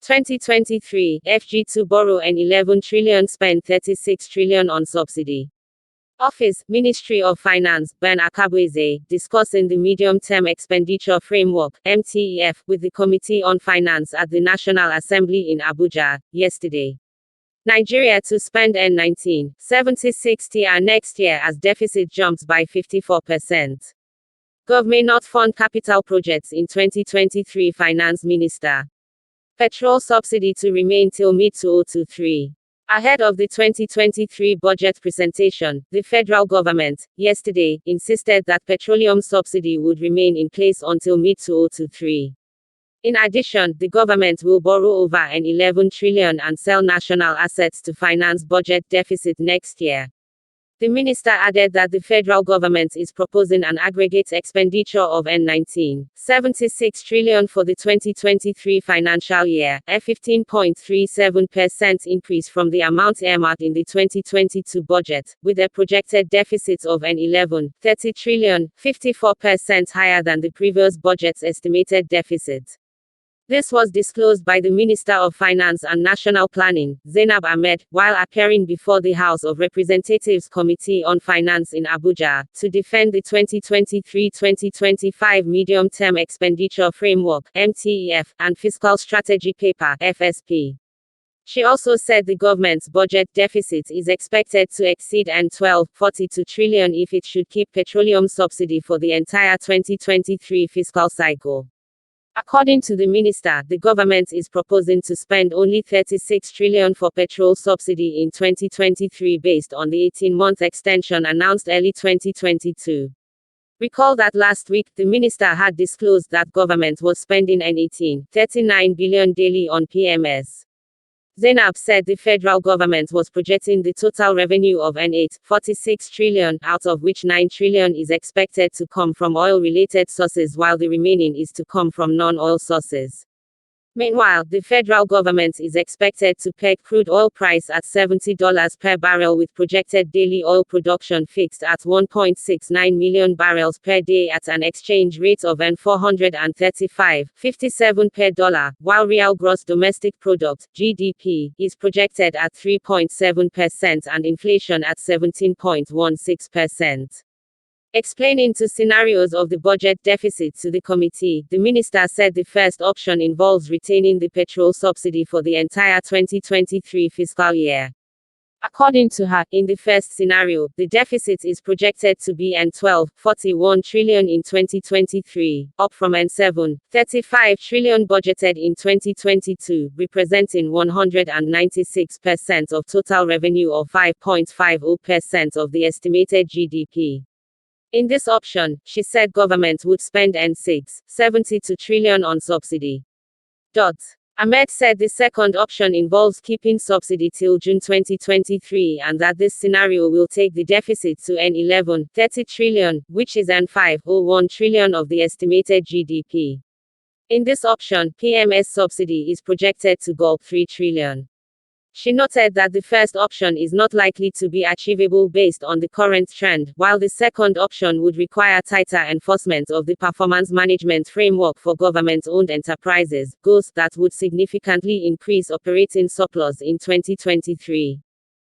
2023, FG to borrow N11 trillion, spend 36 trillion on subsidy. Office, Ministry of Finance, Ben Akabueze, discussing the Medium Term Expenditure Framework, MTEF, with the Committee on Finance at the National Assembly in Abuja, yesterday. Nigeria to spend N19, 70-60 and next year as deficit jumps by 54%. Gov may not fund capital projects in 2023, Finance Minister. Petrol subsidy to remain till mid-2023. Ahead of the 2023 budget presentation, the federal government, yesterday, insisted that petroleum subsidy would remain in place until mid-2023. In addition, the government will borrow over N11 trillion and sell national assets to finance budget deficit next year. The minister added that the federal government is proposing an aggregate expenditure of N19.76 trillion for the 2023 financial year, a 15.37% increase from the amount earmarked in the 2022 budget, with a projected deficit of N11.30 trillion, 54% higher than the previous budget's estimated deficit. This was disclosed by the Minister of Finance and National Planning, Zainab Ahmed, while appearing before the House of Representatives Committee on Finance in Abuja, to defend the 2023-2025 Medium Term Expenditure Framework, MTEF, and Fiscal Strategy Paper, FSP. She also said the government's budget deficit is expected to exceed N12.42 trillion if it should keep petroleum subsidy for the entire 2023 fiscal cycle. According to the minister, the government is proposing to spend only 36 trillion for petrol subsidy in 2023 based on the 18-month extension announced early 2022. Recall that last week, the minister had disclosed that government was spending N18.39 billion daily on PMS. Zainab said the federal government was projecting the total revenue of N8.46 trillion, out of which 9 trillion is expected to come from oil-related sources while the remaining is to come from non-oil sources. Meanwhile, the federal government is expected to peg crude oil price at $70 per barrel with projected daily oil production fixed at 1.69 million barrels per day at an exchange rate of N435.57 per dollar, while real gross domestic product (GDP) is projected at 3.7% and inflation at 17.16%. Explaining two scenarios of the budget deficit to the committee, the minister said the first option involves retaining the petrol subsidy for the entire 2023 fiscal year. According to her, in the first scenario, the deficit is projected to be N12.41 trillion in 2023, up from N7.35 trillion budgeted in 2022, representing 196% of total revenue or 5.50% of the estimated GDP. In this option, she said government would spend N6.72 trillion on subsidy. Ahmed said the second option involves keeping subsidy till June 2023 and that this scenario will take the deficit to N11.30 trillion, which is N5.01 trillion of the estimated GDP. In this option, PMS subsidy is projected to go up 3 trillion. She noted that the first option is not likely to be achievable based on the current trend, while the second option would require tighter enforcement of the performance management framework for government-owned enterprises, goals that would significantly increase operating surplus in 2023.